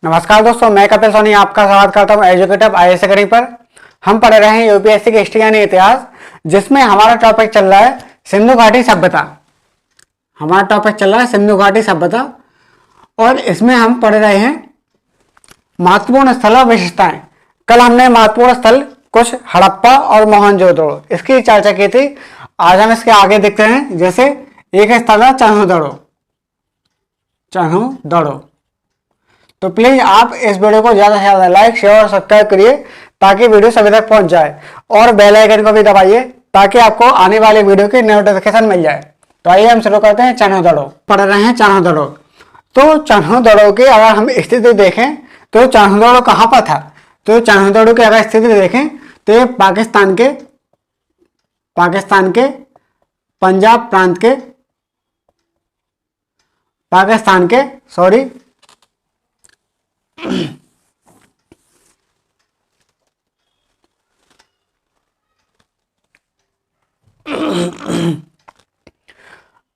नमस्कार दोस्तों, मैं कपिल सोनी आपका स्वागत करता हूं एजुकेटिव आईएएस अकेडमी पर। हम पढ़ रहे हैं यूपीएससी के हिस्ट्री यानी इतिहास, जिसमें हमारा टॉपिक चल रहा है सिंधु घाटी सभ्यता। हमारा टॉपिक चल रहा है सिंधु घाटी सभ्यता और इसमें हम पढ़ रहे हैं महत्वपूर्ण स्थल और विशेषताएं। कल हमने महत्वपूर्ण स्थल कुछ हड़प्पा और मोहनजोदड़ो इसकी चर्चा की थी। आज हम इसके आगे देखते हैं। जैसे एक स्थल है चन्हुदड़ो। तो प्लीज आप इस वीडियो को ज्यादा से ज्यादा लाइक, शेयर और सब्सक्राइब करिए ताकि वीडियो सभी तक पहुंच जाए, और बेल आइकन को भी दबाइए ताकि आपको आने वाले वीडियो की नोटिफिकेशन मिल जाए। तो आइए हम शुरू करते हैं। चन्हुदड़ो पढ़ रहे हैं। चन्हुदड़ो, तो चन्हुदड़ो की अगर हम स्थिति देखें तो चन्हुदड़ो कहां पर था? तो चन्हुदड़ो की अगर स्थिति देखें तो ये पाकिस्तान के पंजाब प्रांत के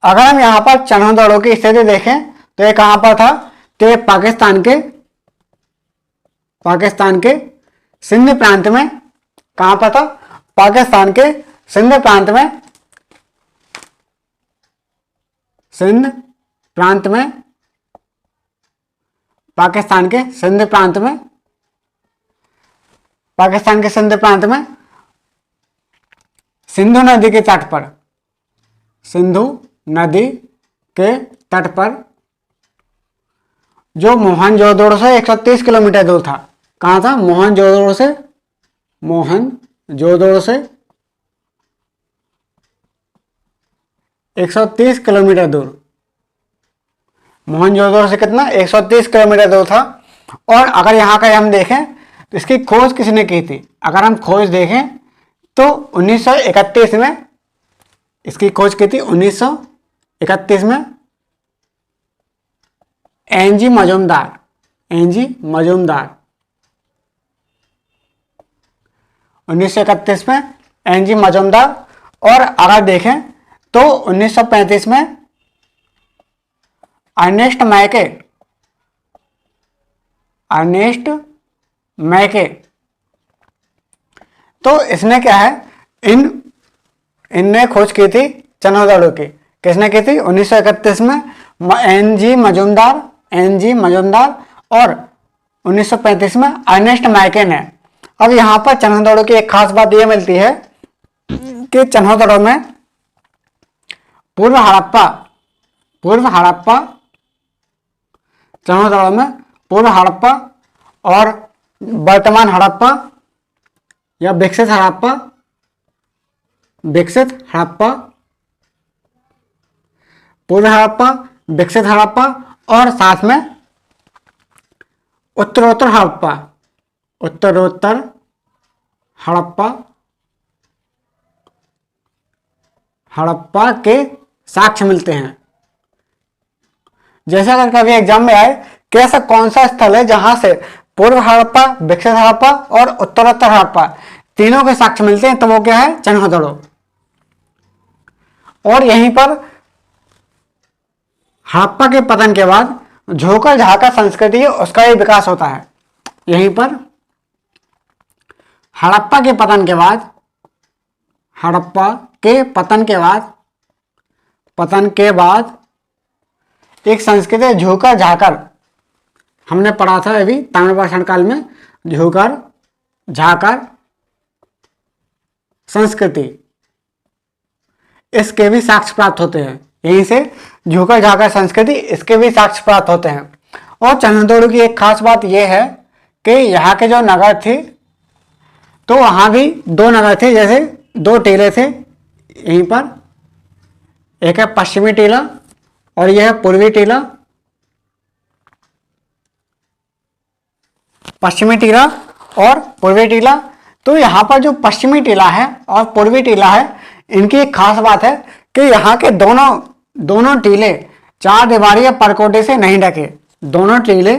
अगर हम यहां पर चन्हुदड़ो की स्थिति देखें तो ये कहां पर था? तो ये पाकिस्तान के सिंध प्रांत में कहां पर था? पाकिस्तान के सिंध प्रांत में पाकिस्तान के सिंध प्रांत में सिंधु नदी के तट पर जो मोहनजोदड़ो से 130 किलोमीटर दूर था। कहां था? मोहनजोदड़ो से 130 किलोमीटर दूर। मोहनजोदड़ो से कितना? 130 किलोमीटर दूर था। और अगर यहाँ का हम देखें तो इसकी खोज किसने की थी? अगर हम खोज देखें तो 1931 में इसकी खोज की थी। 1931 में एनजी मजूमदार 1931 में एनजी मजूमदार। और अगर देखें तो 1935 में अर्नेस्ट मैके। तो इसने क्या है, इनने खोज की थी चन्हुदड़ो की। किसने की थी? 1931 में एनजी मजूमदार और 1935 में अर्नेस्ट मैके ने। अब यहां पर चन्हुदड़ो की एक खास बात यह मिलती है कि चन्हुदड़ो में पूर्व हड़प्पा और वर्तमान हड़प्पा या विकसित हड़प्पा और साथ में उत्तरोत्तर हड़प्पा के साक्ष्य मिलते हैं। जैसे अगर कभी एग्जाम में आए कि ऐसा कौन सा स्थल है जहां से पूर्व हड़प्पा, विकसित हड़प्पा और उत्तरोत्तर हड़प्पा तीनों के साक्ष्य मिलते हैं, तो वो क्या है? चन्हुदड़ो। और यहीं पर हड़प्पा के पतन के बाद झोकर झाकर संस्कृति है उसका भी विकास होता है। यहीं पर हड़प्पा के पतन के बाद एक संस्कृति है झोकर झाकर। हमने पढ़ा था अभी ताम्रपाषाण काल में झोकर झाकर संस्कृति, इसके भी साक्ष्य प्राप्त होते हैं। यहीं से झोकर झाकर संस्कृति, इसके भी साक्ष्य प्राप्त होते हैं। और चन्हुदड़ो की एक खास बात यह है कि यहाँ के जो नगर थे तो वहां भी दो नगर थे, जैसे दो टीले थे। यहीं पर एक है पश्चिमी टीला और यह है पूर्वी टीला। पश्चिमी टीला और पूर्वी टीला। तो यहाँ पर जो पश्चिमी टीला है और पूर्वी टीला है, इनकी एक खास बात है कि यहाँ के दोनों टीले चार दीवारी या परकोटे से नहीं ढके। दोनों टीले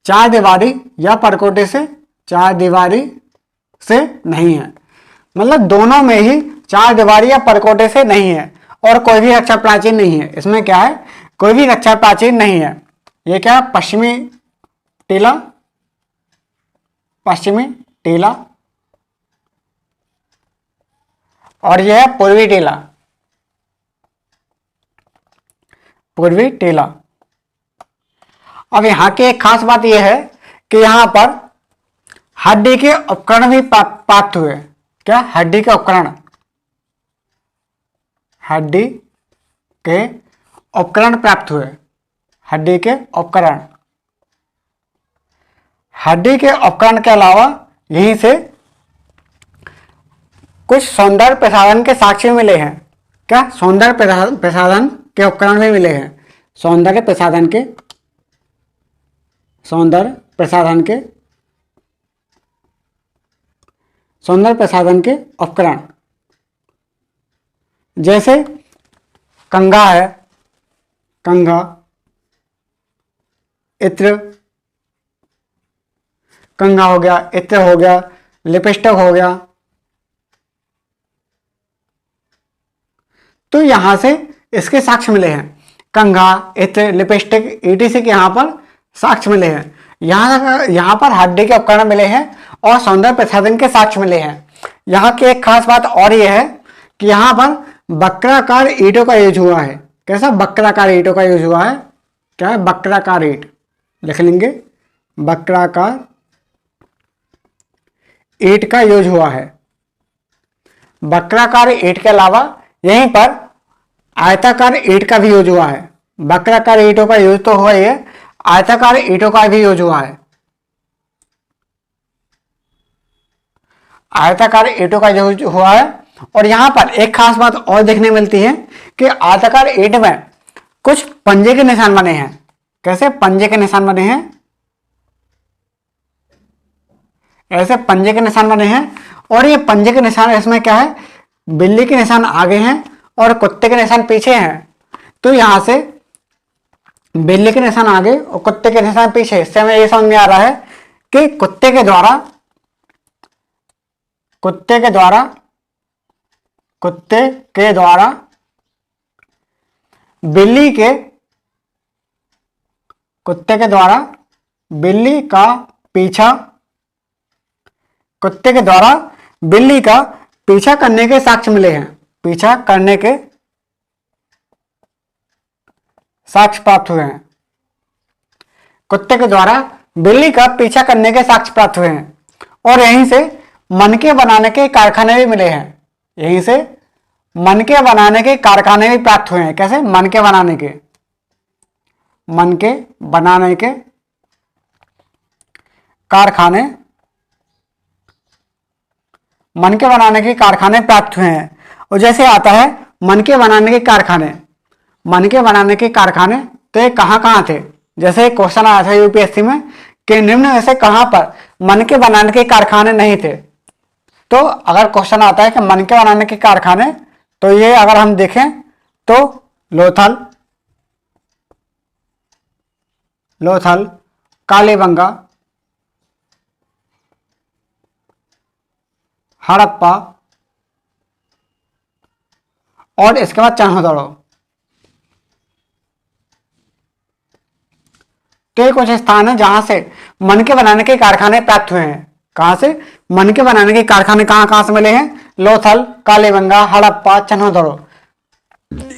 चार दीवारी या परकोटे से नहीं है। मतलब दोनों में ही चार दीवारी या परकोटे से नहीं है। और कोई भी रक्षा प्राचीन नहीं है। इसमें क्या है, कोई भी रक्षा प्राचीन नहीं है। ये क्या है, पश्चिमी टीला, पश्चिमी टीला, और यह है पूर्वी टीला, पूर्वी टीला। अब यहां की एक खास बात यह है कि यहां पर हड्डी के उपकरण भी प्राप्त हुए। क्या, हड्डी के उपकरण, हड्डी के उपकरण प्राप्त हुए, हड्डी के उपकरण। हड्डी के उपकरण के अलावा यहीं से कुछ सौंदर्य प्रसाधन के साक्ष्य मिले हैं। क्या, सौंदर्य प्रसाधन के उपकरण भी मिले हैं। सौंदर्य प्रसाधन के, सौंदर्य प्रसाधन के, सौंदर्य प्रसाधन के उपकरण, जैसे कंघा है, कंघा, इत्र, कंघा हो गया, इत्र हो गया, लिपस्टिक हो गया। तो यहां से इसके साक्ष्य मिले हैं। कंघा, इत्र, लिपस्टिक, ईटीसी के यहां पर साक्ष्य मिले हैं। यहां पर हड्डी के उपकरण मिले हैं और सौंदर्य प्रसाधन के साक्ष्य मिले हैं। यहां की एक खास बात और यह है कि यहां पर वक्राकार ईंटों का यूज हुआ है। कैसा, वक्राकार ईंटों का यूज हुआ है। क्या है, वक्राकार ईंट, लिख लेंगे, वक्राकार ईंट का यूज हुआ है। वक्राकार ईंट के अलावा यहीं पर आयताकार ईंट का भी यूज हुआ है। वक्राकार ईंटों का यूज तो हुआ ही है, आयताकार ईंटों का भी यूज हुआ है। आयताकार ईंटों का यूज हुआ है। और यहां पर एक खास बात और देखने मिलती है कि आयताकार ईंट में कुछ पंजे के निशान बने हैं। कैसे, पंजे के निशान बने हैं, ऐसे पंजे के निशान बने हैं। और ये पंजे के निशान, इसमें क्या है, बिल्ली के निशान आगे हैं और कुत्ते के निशान पीछे हैं। तो यहां से बिल्ली के निशान आगे और कुत्ते के निशान पीछे, इससे हमें यह समझ में आ रहा है कि कुत्ते के द्वारा बिल्ली के, कुत्ते के द्वारा बिल्ली का पीछा, कुत्ते के द्वारा बिल्ली का पीछा करने के साक्ष्य मिले हैं। पीछा करने के साक्ष्य प्राप्त हुए हैं। कुत्ते के द्वारा बिल्ली का पीछा करने के साक्ष्य प्राप्त हुए हैं। और यहीं से मनके बनाने के कारखाने भी मिले हैं। यहीं से मनके बनाने के कारखाने भी प्राप्त हुए हैं। कैसे, मनके बनाने के, मनके बनाने के कारखाने, मनके बनाने के कारखाने प्राप्त हुए हैं। और जैसे आता है मनके बनाने के कारखाने, मनके बनाने के कारखाने, तो ये कहाँ कहाँ थे। जैसे एक क्वेश्चन आया था यूपीएससी में कि निम्न में से कहाँ पर मनके बनाने के कारखाने नहीं थे। तो अगर क्वेश्चन आता है कि मनके बनाने के कारखाने, तो ये अगर हम देखें तो लोथल, लोथल, कालीबंगा, हड़प्पा और इसके बाद चन्होदड़ो। तो ये कुछ स्थान है जहां से मनके बनाने के कारखाने प्राप्त हुए हैं। कहां से, मनके बनाने के कारखाने कहां कहां से मिले हैं, लोथल, कालीबंगा, हड़प्पा, चन्होदड़ो।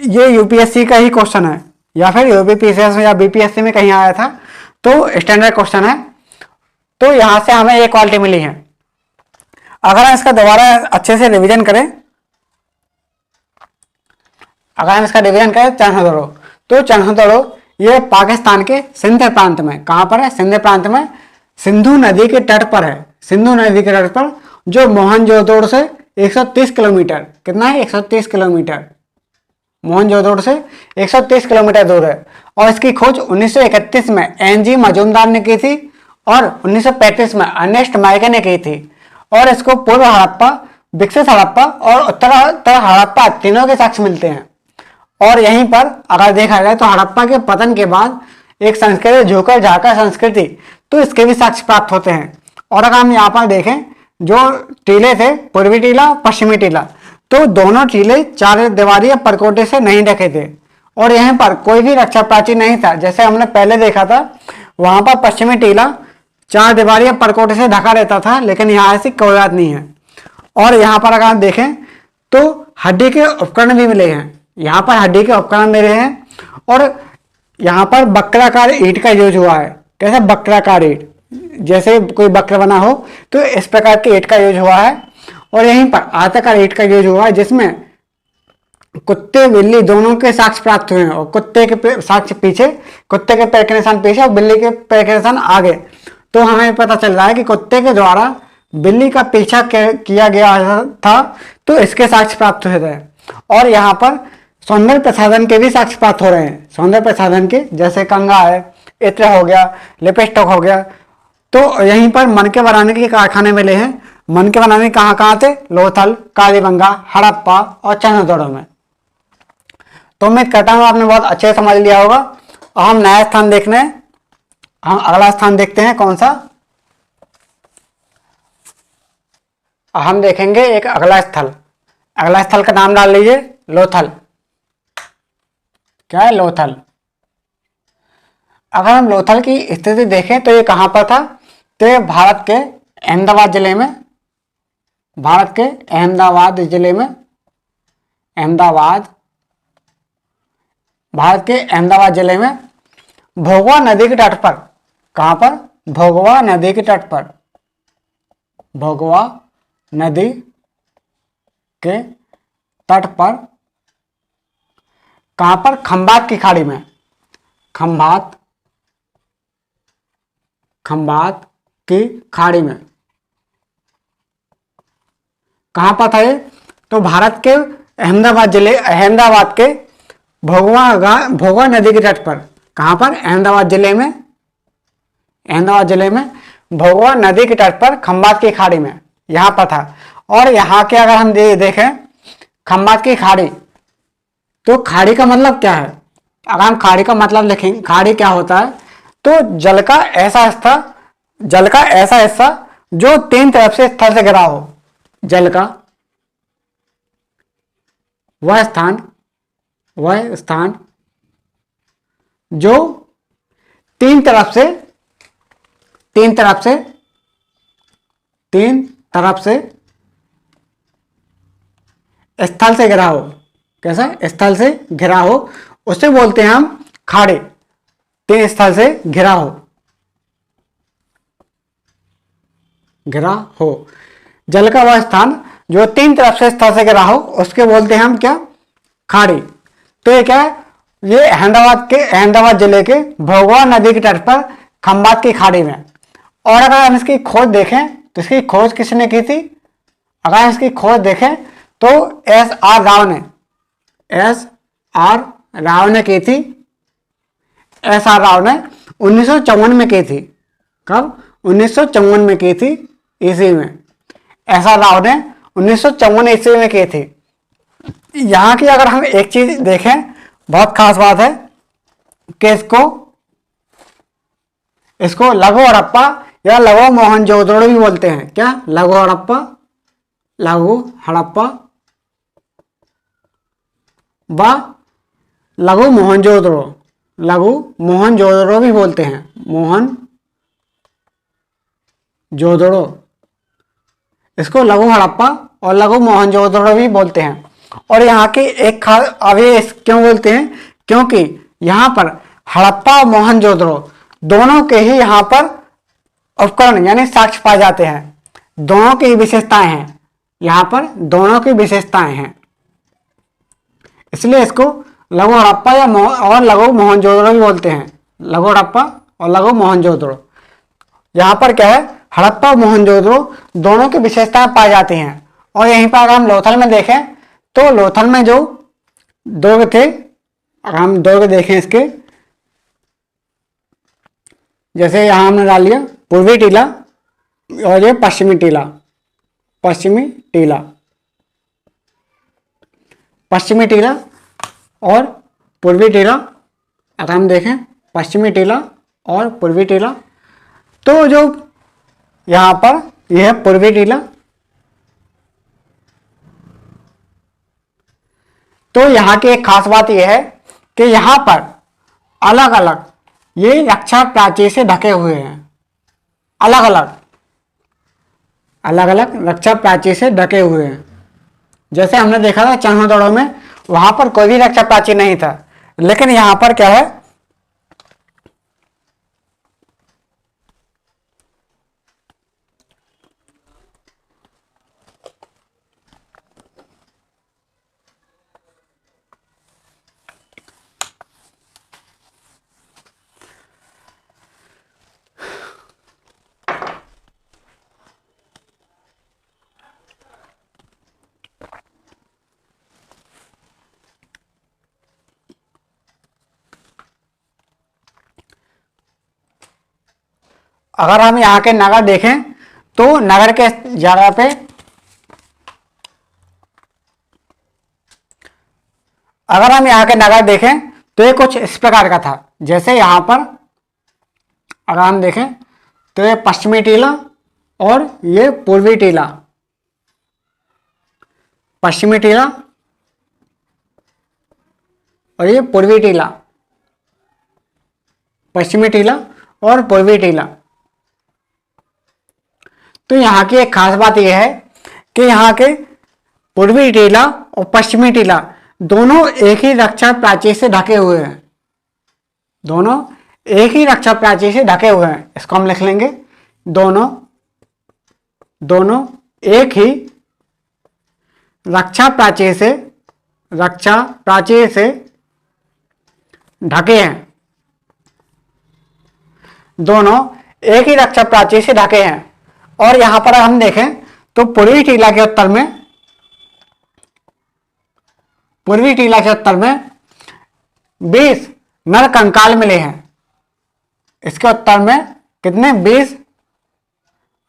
ये यूपीएससी का ही क्वेश्चन है, या फिर यूपीपीसीएस या बीपीएससी में कहीं आया था, तो स्टैंडर्ड क्वेश्चन है। तो यहां से हमें ये क्वालिटी मिली है। अगर हम इसका दोबारा अच्छे से रिवीजन करें, अगर हम इसका रिवीजन करें चन्होदड़ो, तो चन्होदड़ो ये पाकिस्तान के सिंध प्रांत में, कहां पर है, सिंध प्रांत में, सिंधु नदी के तट पर है। सिंधु नदी के तट पर, जो मोहनजोदड़ो से 130 किलोमीटर, कितना है, 130 किलोमीटर, मोहनजोदड़ो से 130 किलोमीटर दूर है। और इसकी खोज 1931 में एनजी मजूमदार ने की थी और 1935 में अर्नेस्ट माइके ने की थी। और इसको पूर्व हड़प्पा, विकसित हड़प्पा और उत्तर हड़प्पा तीनों के साक्ष्य मिलते हैं। और यहीं पर अगर देखा जाए तो हड़प्पा के पतन के बाद एक संस्कृति झोकर झाकर संस्कृति, तो इसके भी साक्ष्य प्राप्त होते हैं। और अगर हम यहाँ पर देखें, जो टीले थे, पूर्वी टीला, पश्चिमी टीला, तो दोनों टीले चार दीवारी या परकोटे से नहीं ढके थे और यहीं पर कोई भी रक्षा प्राचीर नहीं था। जैसे हमने पहले देखा था, वहां पर पश्चिमी टीला चार दीवारी या परकोटे से ढका रहता था, लेकिन यहाँ ऐसी कोई बात नहीं है। और यहाँ पर अगर आप देखें तो हड्डी के उपकरण भी मिले हैं, यहाँ पर हड्डी के उपकरण मिले हैं और यहाँ पर वक्राकार ईंट का यूज हुआ है। कैसे? वक्राकार ईंट, जैसे कोई वक्र बना हो तो इस प्रकार की ईंट का यूज हुआ है। और यहीं पर आयताकार ईंट का यूज हुआ है, जिसमें कुत्ते बिल्ली दोनों के साक्ष्य प्राप्त हुए हैं और कुत्ते के साक्ष्य पीछे, कुत्ते के पैर के निशान पीछे और बिल्ली के पैर के निशान आगे। तो हमें पता चल रहा है कि कुत्ते के द्वारा बिल्ली का पीछा किया गया था, तो इसके साक्ष्य प्राप्त हुए थे। और यहाँ पर सौंदर्य प्रसाधन के भी साक्ष्य प्राप्त हो रहे हैं, सौंदर्य प्रसाधन के, जैसे कंघा है, इत्र हो गया, लिपस्टिक हो गया। तो यहीं पर मनके बनाने के कारखाने मिले हैं। मनके बनाने कहाँ कहाँ थे? लोथल, कालीबंगा, हड़प्पा और चंद्रदोड़ो में। तो उम्मीद करता हूँ आपने बहुत अच्छे से समझ लिया होगा। और हम नया स्थान देखने, हम अगला स्थान देखते हैं कौन सा। हम देखेंगे एक अगला स्थल, अगला स्थल का नाम डाल लीजिए लोथल। क्या है? लोथल। अगर हम लोथल की स्थिति देखें तो ये कहां पर था? तो ये भारत के अहमदाबाद जिले में, भारत के अहमदाबाद जिले में, भारत के अहमदाबाद जिले में भोगवा नदी के तट पर। कहां पर? भोगवा नदी के तट पर, भोगवा नदी के तट पर। कहां पर? खंभात की खाड़ी में, खंभात की खाड़ी में। कहां पर था ये? तो भारत के अहमदाबाद के भोगवा नदी के तट पर। कहां पर? अहमदाबाद जिले में भोगवा नदी के तट पर खंभात की खाड़ी में, यहां पर था। और यहाँ के अगर हम देखें खंभात की खाड़ी, तो खाड़ी का मतलब क्या है? अगर हम खाड़ी का मतलब लिखेंगे, खाड़ी क्या होता है? तो जल का ऐसा हिस्सा जो तीन तरफ से स्थल से घिरा हो, जल का वह स्थान जो तीन तरफ से स्थल से घिरा हो। कैसा? स्थल से घिरा हो, उसे बोलते हैं हम खाड़ी। तीन स्थल से घिरा हो, जल का वह स्थान जो तीन तरफ से स्थल से घिरा हो, उसके बोलते हैं हम क्या? खाड़ी। तो ये क्या है? ये अहमदाबाद जिले के भोगवा नदी के तट पर खंभात की खाड़ी में। और अगर हम इसकी खोज देखें तो इसकी खोज किसने की थी? अगर इसकी खोज देखें तो S.R. राव ने की थी। S.R. राव ने 1954 में की थी। कब? 1954 में की थी, ईस्वी में। S.R. राव ने 1954 ईस्वी में की थी। यहाँ की अगर हम एक चीज देखें, बहुत खास बात है कि इसको लघु हड़प्पा या लघु मोहनजोदड़ो भी बोलते हैं। क्या? लघु हड़प्पा व लघु मोहनजोदड़ो भी बोलते हैं। मोहनजोदड़ो, इसको लघु हड़प्पा और लघु मोहनजोदड़ो भी बोलते हैं। और यहाँ की एक खास, अब ये क्यों बोलते हैं? क्योंकि यहाँ पर हड़प्पा और मोहनजोदड़ो दोनों के ही यहाँ पर उपकरण यानी साक्ष्य पाए जाते हैं। दोनों की विशेषताएं हैं, यहाँ पर दोनों की विशेषताएं हैं, इसलिए इसको लघु हड़प्पा और लघु मोहनजोदड़ो भी बोलते हैं। लघु हड़प्पा और लघु मोहनजोदड़ो। यहाँ पर क्या है? हड़प्पा और मोहनजोदड़ो दोनों की विशेषताएं पाई जाती हैं। और यहीं पर अगर हम लोथल में देखें तो लोथल में जो दुर्ग थे, अगर हम दुर्ग देखें इसके, जैसे यहाँ हमने डाल लिया पूर्वी टीला और ये पश्चिमी टीला। और पूर्वी टीला, अगर हम देखें पश्चिमी टीला और पूर्वी टीला, तो जो यहाँ पर यह है पूर्वी टीला तो यहाँ की एक खास बात यह है कि यहाँ पर अलग अलग ये रक्षा प्राचीर से ढके हुए हैं, अलग अलग अलग अलग रक्षा प्राचीर से ढके हुए हैं। जैसे हमने देखा था चन्होदड़ों में, वहां पर कोई भी रक्षा प्राचीर नहीं था, लेकिन यहां पर क्या है, अगर हम यहाँ के नगर देखें तो नगर के जगह पे अगर हम यहाँ के नगर देखें तो ये कुछ इस प्रकार का था। जैसे यहाँ पर अगर हम देखें तो ये पश्चिमी टीला और ये पूर्वी टीला, पश्चिमी टीला और ये पूर्वी टीला, पश्चिमी टीला और पूर्वी टीला। तो यहाँ की एक खास बात यह है कि यहाँ के पूर्वी टीला और पश्चिमी टीला दोनों एक ही रक्षा प्राचीर से ढके हुए हैं, दोनों एक ही रक्षा प्राचीर से ढके हुए हैं। इसको हम लिख लेंगे, दोनों दोनों एक ही रक्षा प्राचीर से ढके हैं, दोनों एक ही रक्षा प्राचीर से ढके हैं। और यहां पर हम देखें तो पूर्वी टीला के उत्तर में 20 नर कंकाल मिले हैं। इसके उत्तर में कितने, 20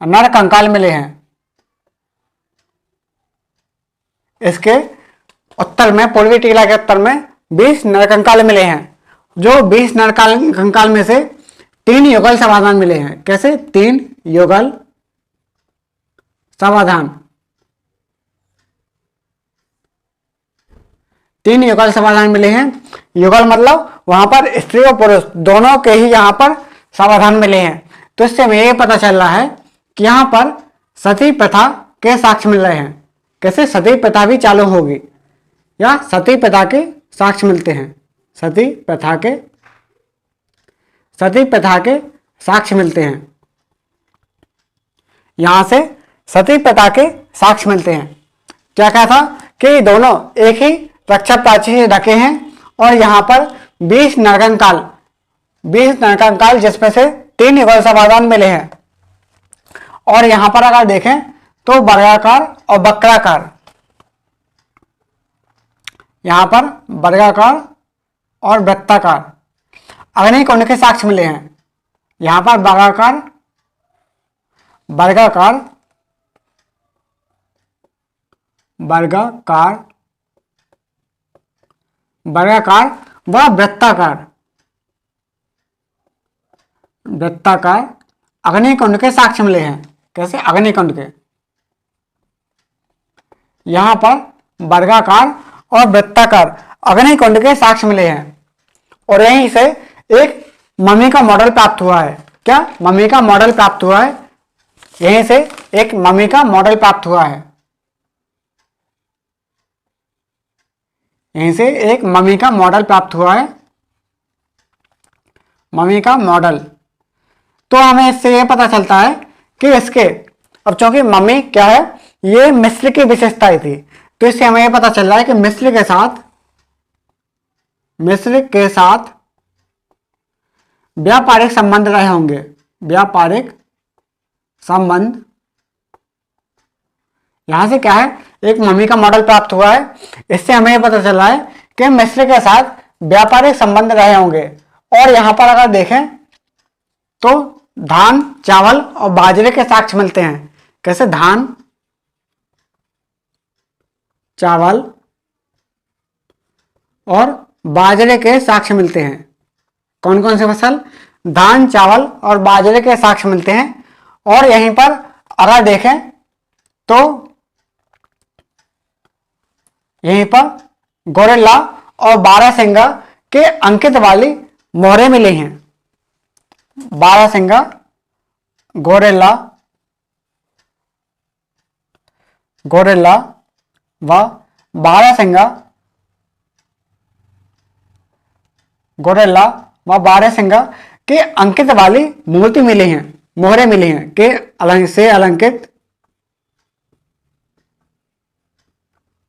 नर कंकाल मिले हैं। इसके उत्तर में, पूर्वी टीला के उत्तर में 20 नर कंकाल मिले हैं। जो 20 नर कंकाल में से 3 युगल समाधान मिले हैं। कैसे, 3 युगल समाधान, 3 युगल समाधान मिले हैं। युगल मतलब वहां पर स्त्री और पुरुष दोनों के ही यहां पर समाधान मिले हैं। तो इससे हमें यह पता चल रहा है कि यहां पर सती प्रथा के साक्ष्य मिल रहे हैं। कैसे, सती प्रथा भी चालू होगी या सती प्रथा के साक्ष्य मिलते हैं, सती प्रथा के साक्ष्य मिलते हैं। यहां से सती प्रथा के साक्ष्य मिलते हैं। क्या कहा था कि दोनों एक ही रक्षा प्राचीर से ढके हैं और यहां पर 20 नरकंकाल जिसमें से 3 युगल समाधान मिले हैं। और यहां पर अगर देखें तो वर्गाकार और वक्राकार, यहां पर वर्गाकार और वृत्ताकार अग्निकुंड के साक्ष्य मिले हैं। यहां पर वर्गाकार व वृत्ताकार अग्निकुंड के साक्ष्य मिले हैं। कैसे, अग्निकुंड के, यहां पर वर्गाकार और वृत्ताकार अग्निकुंड के साक्ष्य मिले हैं। और यहीं से एक मम्मी का मॉडल प्राप्त हुआ है। क्या, मम्मी का मॉडल प्राप्त हुआ है, यहीं से एक मम्मी का मॉडल प्राप्त हुआ है। यहीं से एक मम्मी का मॉडल प्राप्त हुआ है, मम्मी का मॉडल। तो हमें इससे यह पता चलता है कि इसके, अब चूंकि मम्मी क्या है, ये मिस्र की विशेषताएं थी, तो इससे हमें यह पता चल रहा है कि मिस्र के साथ व्यापारिक संबंध रहे होंगे, व्यापारिक संबंध। यहां से क्या है, एक मम्मी का मॉडल प्राप्त हुआ है। इससे हमें यह पता चल रहा है कि मिस्र के साथ व्यापारिक संबंध रहे होंगे। और यहां पर अगर देखें तो धान, चावल और बाजरे के साक्ष्य मिलते हैं। कैसे, धान, चावल और बाजरे के साक्ष्य मिलते हैं। कौन कौन से फसल, धान, चावल और बाजरे के साक्ष्य मिलते हैं। और यहीं पर अगर देखें तो यहीं पर गोरिल्ला और बारहसिंगा के अंकित वाली मोहरें मिली हैं। बारहसिंगा, गोरिल्ला, गोरिल्ला व बारहसिंगा, गोरिल्ला व बारहसिंगा के अंकित वाली मूर्ति मिली हैं, मोहरें मिली हैं, के से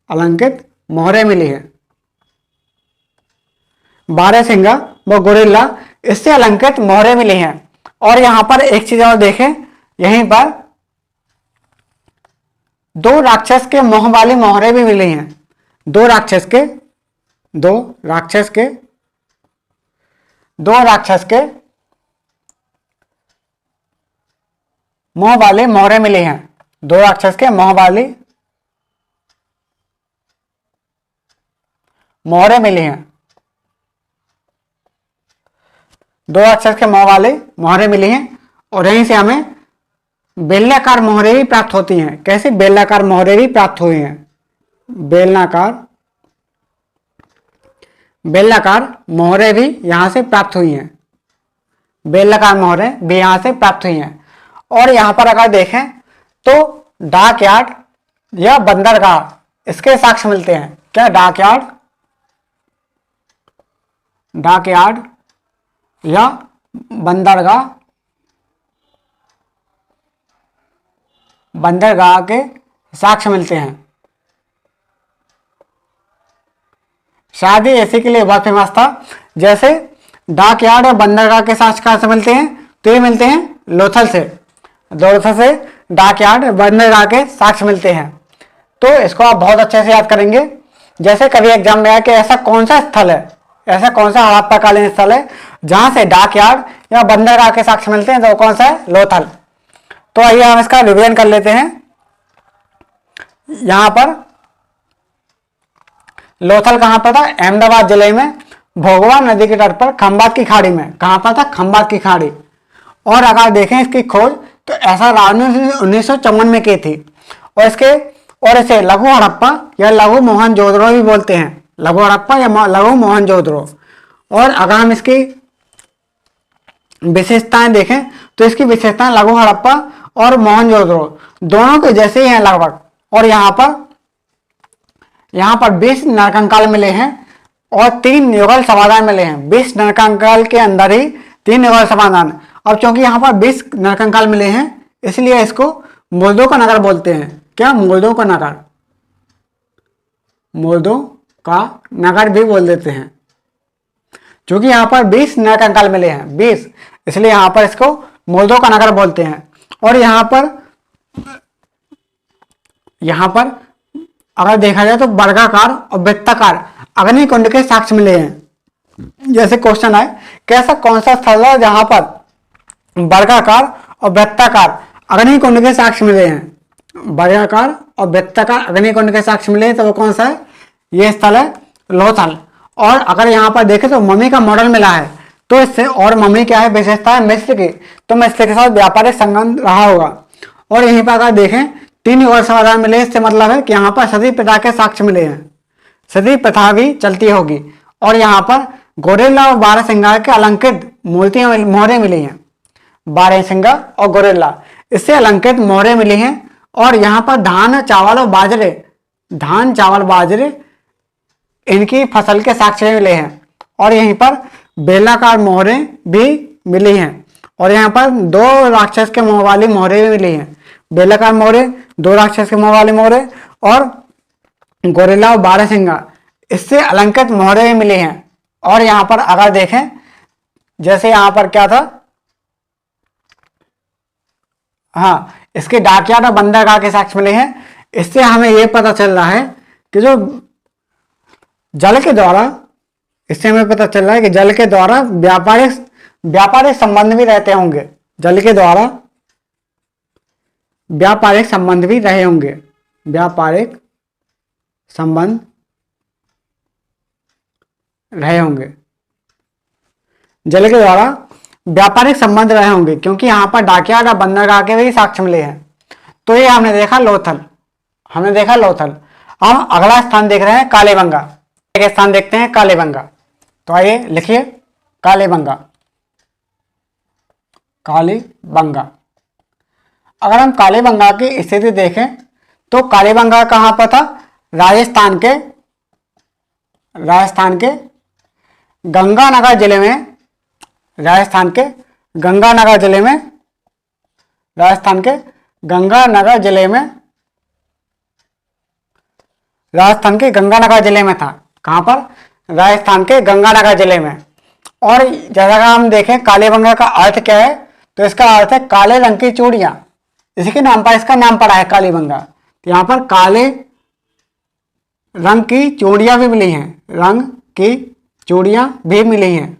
अलंकित मोहरें मिली हैं। बारहसिंगा व गोरिल्ला इससे अलंकृत मोहरें मिली हैं। और यहां पर एक चीज और देखें, यहीं पर दो राक्षस के मोह वाली मोहरें भी मिली हैं। दो राक्षस के मोह वाली मोहरें मिली हैं। दो राक्षस के मोह वाली मोहरें मिली हैं। दो राक्षस के मोह वाली मोहरें मिली हैं। और यहीं से हमें बेलनाकार मोहरें भी प्राप्त होती हैं। कैसे? बेलनाकार मोहरें भी प्राप्त हुई हैं। बेलनाकार मोहरें भी यहां से प्राप्त हुई हैं। बेलनाकार मोहरें भी यहां से प्राप्त हुई हैं। और यहां पर अगर देखें तो डाक यार्ड या बंदरगाह इसके साक्ष्य मिलते हैं। क्या? डाक यार्ड या बंदरगाह के साक्ष्य मिलते हैं। शायद ही इसी के लिए बहुत फेमस था। जैसे डाक यार्ड और बंदरगाह के साक्ष्य कहां से मिलते हैं? तो ये मिलते हैं लोथल से। लोथल से डाक यार्ड बंदरगाह के साक्ष्य मिलते हैं। तो इसको आप बहुत अच्छे से याद करेंगे। जैसे कभी एग्जाम में आया कि ऐसा कौन सा स्थल है, ऐसा कौन सा हड़प्पाकालीन स्थल है जहां से डाक यार्ड या बंदरगाह के साक्ष्य मिलते हैं, तो कौन सा है? लोथल। तो आइए हम इसका रिवीजन कर लेते हैं। यहां पर लोथल कहां पर था? अहमदाबाद जिले में भोगवा नदी के तट पर खंबात की खाड़ी में। कहां पर था? खंबात की खाड़ी। और अगर देखें इसकी खोज तो ऐसा राव ने 1954 में की थी। और इसे लघु हड़प्पा या लघु मोहनजोदड़ो भी बोलते हैं। लघु हड़प्पा या लघु मोहनजोदड़ो। और अगर हम इसकी विशेषताएं देखें तो इसकी विशेषताएं लघु हड़प्पा और मोहनजोदड़ो दोनों के जैसे ही हैं लगभग। और यहाँ पर 20 नरकंकाल मिले हैं और 3 युगल समाधान मिले हैं। 20 नरकंकाल के अंदर ही 3 युगल समाधान। अब चूंकि यहाँ पर 20 नरकंकाल मिले हैं इसलिए इसको मुर्दों का नगर बोलते हैं। क्या? मुर्दों का नगर। मुर्दों का नगर भी बोल देते हैं। क्योंकि यहाँ पर 20 नरकंकाल मिले हैं, 20, इसलिए यहाँ पर इसको मुर्दों का नगर बोलते हैं। और यहाँ पर अगर देखा जाए तो वर्गाकार और वृत्ताकार अग्निकुंड के साक्ष्य मिले हैं। जैसे क्वेश्चन है कि ऐसा कौन सा स्थल है जहां पर वर्गाकार और वृत्ताकार अग्निकुंड के साक्ष्य मिले हैं? वर्गाकार और वृत्ताकार अग्निकुंड के साक्ष्य मिले हैं, तो वो कौन सा है? ये स्थल है लोथल। और अगर यहाँ पर देखें तो मम्मी का मॉडल मिला है, तो इससे और मम्मी क्या है? विशेषता है मिस्र की, तो मिस्र के साथ व्यापारिक संबंध रहा होगा। और यहीं पर अगर देखें 3 युगल समाधान मिले, इससे मतलब है कि यहाँ पर सती प्रथा के साक्ष्य मिले हैं। सती प्रथा भी चलती होगी। और यहाँ पर गोरिल्ला और बारहसिंगा के अलंकृत मूर्तियां मोहरें मिली हैं। बारहसिंगा और गोरिल्ला इससे अलंकृत मोहरें मिली हैं। और यहाँ पर धान, चावल, बाजरे इनकी फसल के साक्ष्य मिले हैं। और यहीं पर बेलनाकार मोहरें भी मिली हैं। और यहाँ पर 2 राक्षस के मुंह वाली मोहरें भी मिली हैं। बेलनाकार मोहरें, 2 राक्षस के मुंह वाली मोहरें और गोरिल्ला और बारहसिंगा इससे अलंकृत मोहरें भी मिली हैं। और यहाँ पर अगर देखें, जैसे यहाँ पर क्या था? हाँ, इसके डाकयार्ड और बंदरगाह के साक्ष्य मिले हैं। इससे हमें यह पता चल रहा है कि जो जल के द्वारा, इससे हमें पता चल रहा है कि जल के द्वारा व्यापारिक संबंध भी रहते होंगे। जल के द्वारा व्यापारिक संबंध भी रहे होंगे। व्यापारिक संबंध रहे होंगे। जल के द्वारा व्यापारिक संबंध रहे होंगे, क्योंकि यहां पर डाकयार्ड और बंदरगाह के भी साक्ष्य मिले हैं। तो ये हमने देखा लोथल। हम अगला स्थान देख रहे हैं कालीबंगा। एक स्थान देखते हैं कालीबंगा। तो आइए लिखिए कालीबंगा। कालीबंगा। अगर हम कालीबंगा की स्थिति देखें तो कालीबंगा कहां पर था? राजस्थान के गंगानगर जिले में, राजस्थान के गंगानगर जिले में, राजस्थान के गंगानगर जिले में, राजस्थान के गंगानगर जिले में था। कहां पर? राजस्थान के गंगानगर जिले में। और जैसा कि हम देखें कालीबंगा का अर्थ क्या है, तो इसका अर्थ है काले रंग की चूड़ियां। इसी के नाम पर इसका नाम पड़ा है कालीबंगा। तो यहां पर काले रंग की चूड़ियां भी मिली हैं, रंग की चूड़ियां भी मिली हैं,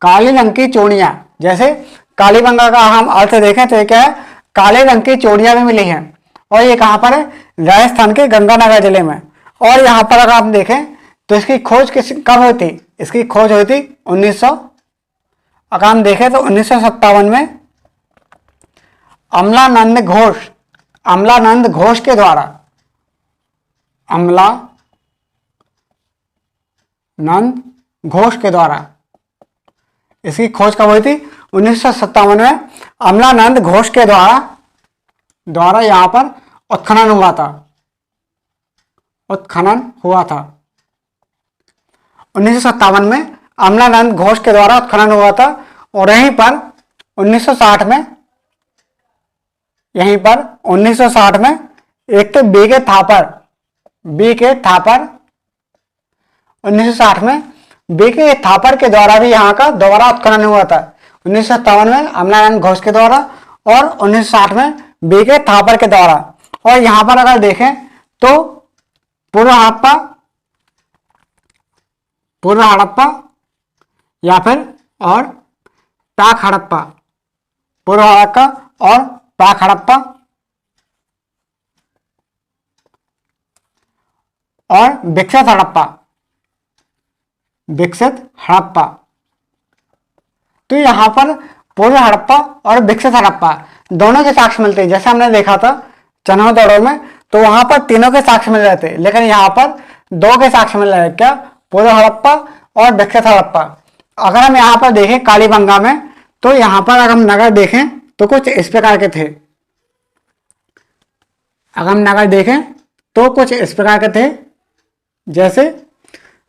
काले रंग की चूड़ियां। जैसे कालीबंगा का हम अर्थ देखें तो ये क्या है? काले रंग की चूड़ियां भी मिली हैं। और ये कहां पर है? राजस्थान के गंगानगर जिले में। और यहां पर अगर आप देखें तो इसकी खोज कब हुई थी? इसकी खोज हुई थी 1900, अगर हम देखें तो 1957 में अमलानंद घोष के द्वारा, अमलानंद घोष के द्वारा इसकी खोज कब हुई थी? 1957 में अमलानंद घोष के द्वारा यहां पर उत्खनन हुआ था। 1957 में अमलानंद घोष के द्वारा उत्खनन हुआ था। और यहीं पर 1960 में, एक तो बी के थापर 1960 में बी के थापर के द्वारा भी यहाँ का दोबारा उत्खनन हुआ था। 1957 में अमलानंद घोष के द्वारा और 1960 में बी के थापर के द्वारा। और यहाँ पर अगर देखें तो पूर्व हड़प्पा या फिर और प्राक हड़प्पा, पूर्व हड़प्पा और प्राक हड़प्पा और विकसित हड़प्पा। तो यहां पर पूर्व हड़प्पा और विकसित हड़प्पा दोनों के साक्ष्य मिलते हैं। जैसे हमने देखा था चन्होदड़ो में, तो वहां पर तीनों के साक्ष्य मिल रहे थे, लेकिन यहां पर दो के साक्ष्य मिल रहे हैं। क्या? पूर्व हड़प्पा और विकसित हड़प्पा। अगर हम यहाँ पर देखें कालीबंगा में, तो यहां पर अगर हम नगर देखें तो कुछ इस प्रकार के थे। अगर हम नगर देखें तो कुछ इस प्रकार के थे। जैसे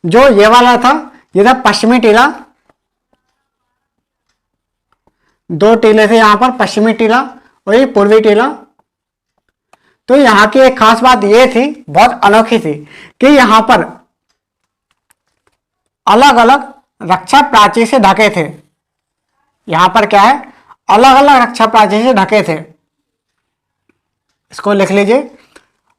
जो ये वाला था, ये था पश्चिमी टीला, दो टीले थे यहां पर, पश्चिमी टीला और ये पूर्वी टीला। तो यहां की एक खास बात ये थी, बहुत अनोखी थी, कि यहां पर अलग अलग रक्षा प्राचीर से ढके थे। यहां पर क्या है? अलग अलग रक्षा प्राचीर से ढके थे। इसको लिख लीजिए।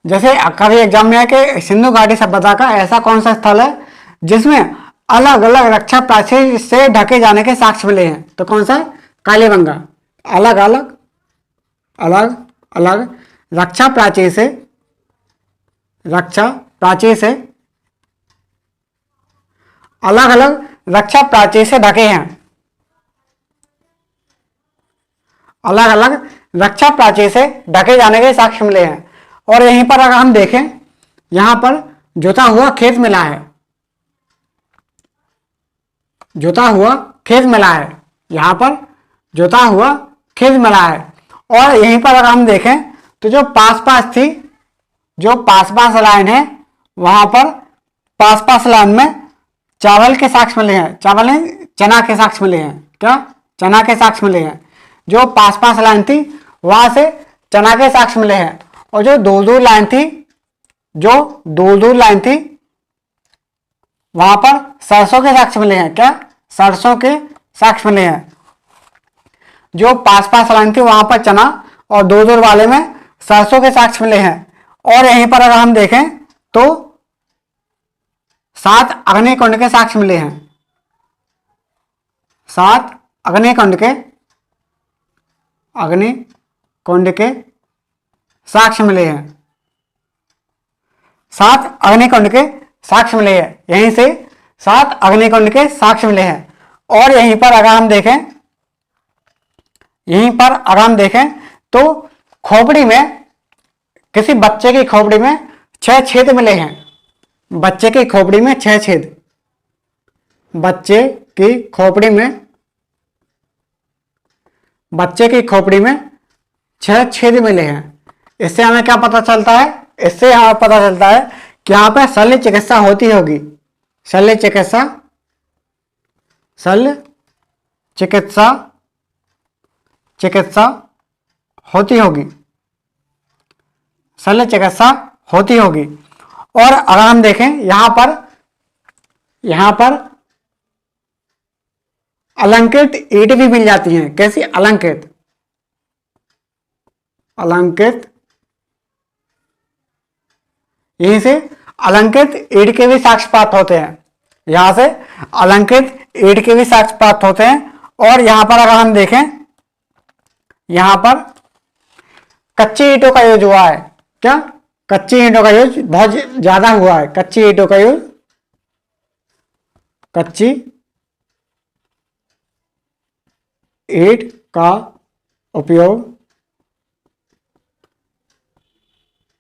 जैसे कभी एग्जाम में है कि सिंधु घाटी सभ्यता का ऐसा कौन सा स्थल है जिसमें अलग अलग रक्षा प्राचीर से ढके जाने के साक्ष्य मिले हैं? तो कौन सा? कालीबंगा। अलग अलग रक्षा प्राचीर से अलग अलग रक्षा प्राचीर से ढके हैं। अलग अलग रक्षा प्राचीर से ढके जाने के साक्ष्य मिले हैं। और यहीं पर अगर हम देखें, यहां पर जोता हुआ खेत मिला है, यहां पर जोता हुआ खेत मिला है। और यहीं पर अगर हम देखें तो जो पास लाइन है, वहां पर पास लाइन में चावल के साक्ष्य मिले हैं। चावल नहीं, चना के साक्ष्य मिले हैं। क्या? चना के साक्ष्य मिले हैं। जो पास लाइन थी वहां से चना के साक्ष्य मिले हैं। और जो दूर लाइन थी, वहां पर सरसों के साक्ष्य मिले हैं। क्या? सरसों के साक्ष्य मिले हैं। जो पास लाइन थी वहां पर चना और दूर वाले में सरसों के साक्ष्य मिले हैं। और यहीं पर अगर हम देखें तो 7 अग्निकुंड के साक्ष्य मिले हैं। 7 अग्निकुंड के साक्ष्य मिले हैं। 7 अग्निकुंड के साक्ष्य मिले हैं। यहीं से 7 अग्निकुंड के साक्ष्य मिले हैं। और यहीं पर अगर हम देखें तो खोपड़ी में, किसी बच्चे की खोपड़ी में 6 छेद मिले हैं। बच्चे की खोपड़ी में 6 छेद, बच्चे की खोपड़ी में 6 छेद मिले हैं। इससे हमें क्या पता चलता है? इससे हमें पता चलता है कि यहाँ पे शल्य चिकित्सा होती होगी। शल्य चिकित्सा होती होगी। शल्य चिकित्सा होती होगी। और अगर हम देखें यहां पर अलंकृत ईंट भी मिल जाती हैं। कैसी? अलंकृत यहीं से अलंकृत ईंट के भी साक्ष्य प्राप्त होते हैं। यहां से अलंकृत ईंट के भी साक्ष्य प्राप्त होते हैं। और यहां पर अगर हम देखें, यहां पर कच्ची ईंटों का यूज हुआ है। क्या? कच्ची ईंटों का यूज बहुत ज्यादा हुआ है। कच्ची ईंट का उपयोग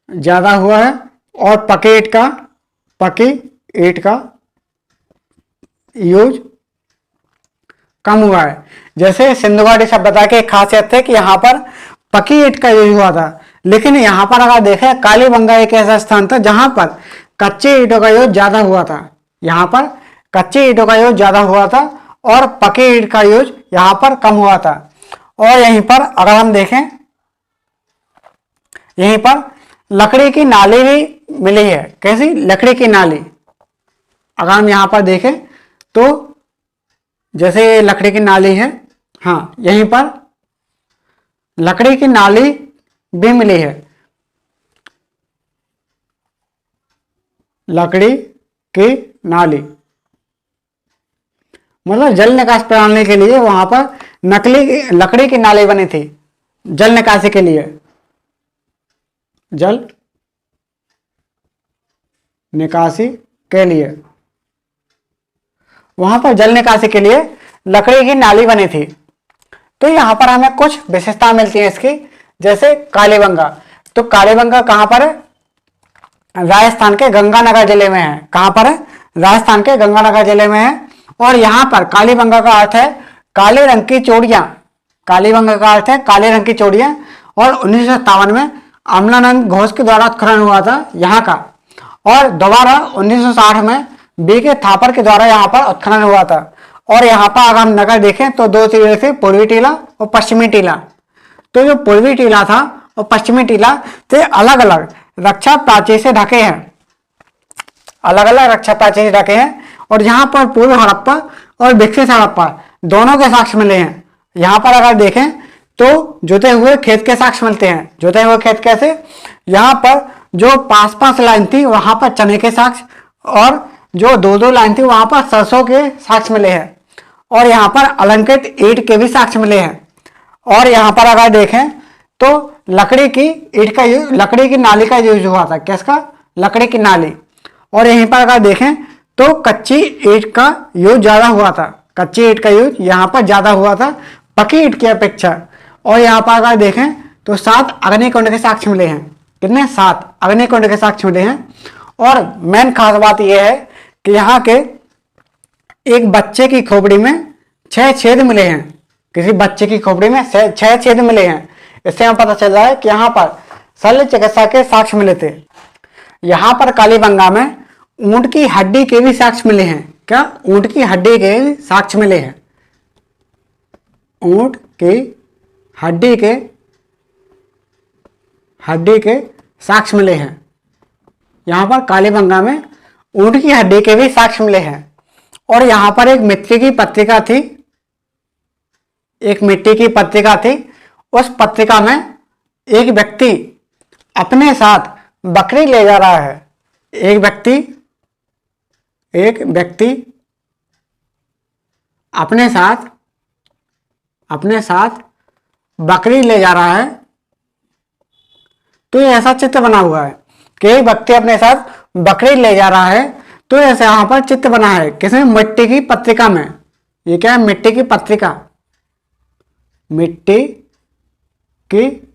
ज्यादा हुआ है और पकी ईंट का यूज कम हुआ है। जैसे सिंधु घाटी सभ्यता की खासियत है कि यहाँ पर पकी ईंट का यूज हुआ था, लेकिन यहाँ पर अगर देखें कालीबंगा एक ऐसा स्थान था जहां पर कच्ची ईंटों का यूज ज्यादा हुआ था। यहाँ पर कच्ची ईंटों का यूज ज्यादा हुआ था और पकी ईंट का यूज यहाँ पर कम हुआ था। और यहीं पर अगर हम देखें, यहीं पर लकड़ी की नाली भी मिली है। कैसी? लकड़ी की नाली। अगर हम यहां पर देखें तो जैसे ये लकड़ी की नाली है, हाँ, यहीं पर लकड़ी की नाली भी मिली है। लकड़ी की नाली मतलब जल निकास प्रणाली के लिए वहां पर लकड़ी की नाली बनी थी जल निकासी के लिए। जल निकासी के लिए वहां पर जल निकासी के लिए लकड़ी की नाली बनी थी। तो यहां पर हमें कुछ विशेषता मिलती है इसकी। जैसे कालीबंगा, तो कालीबंगा कहां पर है? राजस्थान के गंगानगर जिले में है। कहां पर है? राजस्थान के गंगानगर जिले में है। और यहां पर कालीबंगा का अर्थ है काले रंग की चूड़ियां। कालीबंगा का अर्थ है काले रंग की चूड़ियां। और 1957 में अमलानंद घोष के द्वारा उत्खनन हुआ था यहाँ का। और दोबारा 1960 में बीके थापर के द्वारा यहाँ पर उत्खनन हुआ था। और यहाँ पर अगर हम नगर देखें तो 2 टीले थे, पूर्वी टीला और पश्चिमी टीला। तो जो पूर्वी टीला था और पश्चिमी टीला थे अलग अलग रक्षा प्राचीर से ढके हैं। अलग अलग रक्षा प्राचीर से ढके हैं। और यहाँ पर पूर्व हड़प्पा और विकसित हड़प्पा दोनों के साक्ष्य मिले हैं। यहाँ पर अगर देखें तो जुते हुए खेत के साक्ष्य मिलते हैं। जुते हुए खेत कैसे? यहाँ पर जो 5-5 लाइन थी वहां पर चने के साक्ष्य, और जो 2-2 लाइन थी वहां पर सरसों के साक्ष्य मिले हैं। और यहाँ पर अलंकृत ईंट के भी साक्ष्य मिले हैं। और यहाँ पर अगर देखें तो लकड़ी की नाली का यूज हुआ था। किसका? लकड़ी की नाली। और यहीं पर अगर देखें तो कच्ची ईंट का यूज ज्यादा हुआ था। कच्ची ईंट का यूज यहाँ पर ज्यादा हुआ था पकी ईंट की अपेक्षा। और यहाँ पर अगर देखें तो 7 अग्निकुंड के साक्ष्य मिले हैं। कितने? 7 अग्निकुंड के साक्ष्य मिले हैं। और मेन खास बात यह है कि यहाँ के एक बच्चे की खोपड़ी में 6 छेद मिले हैं। किसी बच्चे की खोपड़ी में 6 छेद मिले हैं। इससे हमें पता चल रहा है कि यहाँ पर शल्य चिकित्सा के साक्ष्य मिले थे। यहाँ पर कालीबंगा में ऊंट की हड्डी के भी साक्ष्य मिले हैं। क्या? ऊंट की हड्डी के भी साक्ष्य मिले हैं। ऊंट की हड्डी के साक्ष्य मिले हैं। यहां पर कालीबंगा में ऊंट की हड्डी के भी साक्ष्य मिले हैं। और यहां पर एक मिट्टी की पत्रिका थी। उस पत्रिका में एक व्यक्ति अपने साथ बकरी ले जा रहा है। एक व्यक्ति अपने साथ बकरी ले जा रहा है। तो ये ऐसा चित्र बना हुआ है कि एक व्यक्ति अपने साथ बकरी ले जा रहा है। तो ऐसे यहां पर चित्र बना है किसमें? मिट्टी की पत्रिका में। ये क्या है? मिट्टी की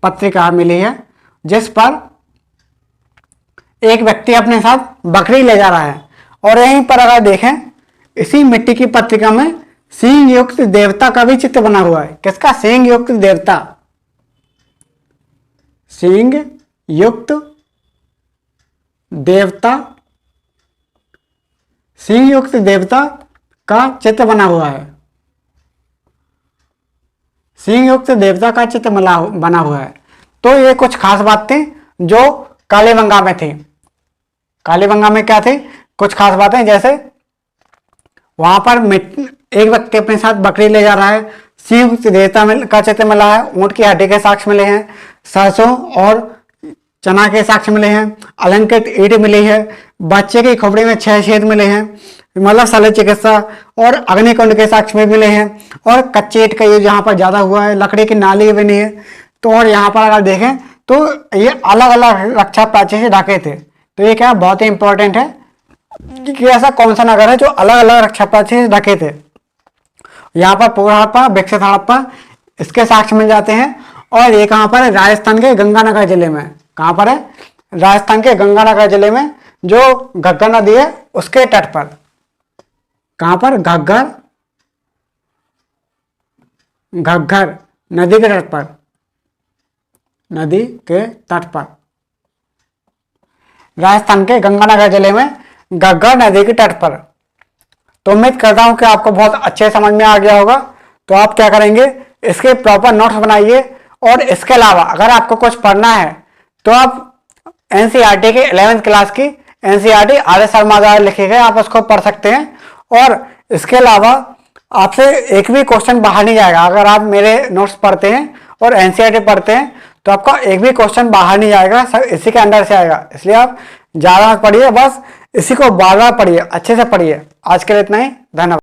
पत्रिका मिली है जिस पर एक व्यक्ति अपने साथ बकरी ले जा रहा है और यहीं पर अगर देखें इसी मिट्टी की पत्रिका में सींग युक्त देवता का भी चित्र बना हुआ है। किसका? सींग युक्त देवता। सींग युक्त देवता, सींग युक्त देवता का चित्र बना हुआ है। सींग युक्त देवता का चित्र बना हुआ है। तो ये कुछ खास बातें जो कालीबंगा में थी। कालीबंगा में क्या थी? कुछ खास बातें, जैसे वहां पर एक व्यक्ति अपने साथ बकरी ले जा रहा है, सींग युक्त देवता का चित्र मिला है, ऊंट की हड्डी के साक्ष्य मिले हैं, सरसों और चना के साक्ष्य मिले हैं, अलंकृत ईंट मिली है, बच्चे की खोपड़ी में 6 छेद मिले हैं, मतलब शल्य चिकित्सा और अग्निकुंड के साक्ष्य में मिले हैं, और कच्चे ईंट का यूज यहाँ पर ज्यादा हुआ है, लकड़ी की नाली बनी है। तो और यहाँ पर अगर देखें तो ये अलग अलग रक्षा प्राचीर से ढके थे। तो ये क्या बहुत ही इंपॉर्टेंट है कि ऐसा कौन सा नगर है जो अलग अलग रक्षा प्राचीर से ढके थे। यहाँ पर पूर्व हड़प्पा, विकसित हड़प्पा इसके साक्ष्य मिल जाते हैं। और ये कहाँ पर है? राजस्थान के गंगानगर जिले में। कहाँ पर है? राजस्थान के गंगानगर जिले में, जो घग्गर नदी है उसके तट पर। कहाँ पर? घग्गर नदी के तट पर, नदी के तट पर, राजस्थान के गंगानगर जिले में घग्गर नदी के तट पर। तो उम्मीद करता हूं कि आपको बहुत अच्छे समझ में आ गया होगा। तो आप क्या करेंगे, इसके प्रॉपर नोट्स बनाइए। और इसके अलावा अगर आपको कुछ पढ़ना है तो आप एनसीईआरटी के 11th क्लास की एनसीईआरटी आर एस शर्मा द्वारा लिखे गए आप उसको पढ़ सकते हैं। और इसके अलावा आपसे एक भी क्वेश्चन बाहर नहीं जाएगा। अगर आप मेरे नोट्स पढ़ते हैं और एनसीईआरटी पढ़ते हैं तो आपका एक भी क्वेश्चन बाहर नहीं जाएगा, सब इसी के अंदर से आएगा। इसलिए आप ज्यादा मत पढ़िए, बस इसी को बार बार पढ़िए, अच्छे से पढ़िए। आज के लिए इतना ही, धन्यवाद।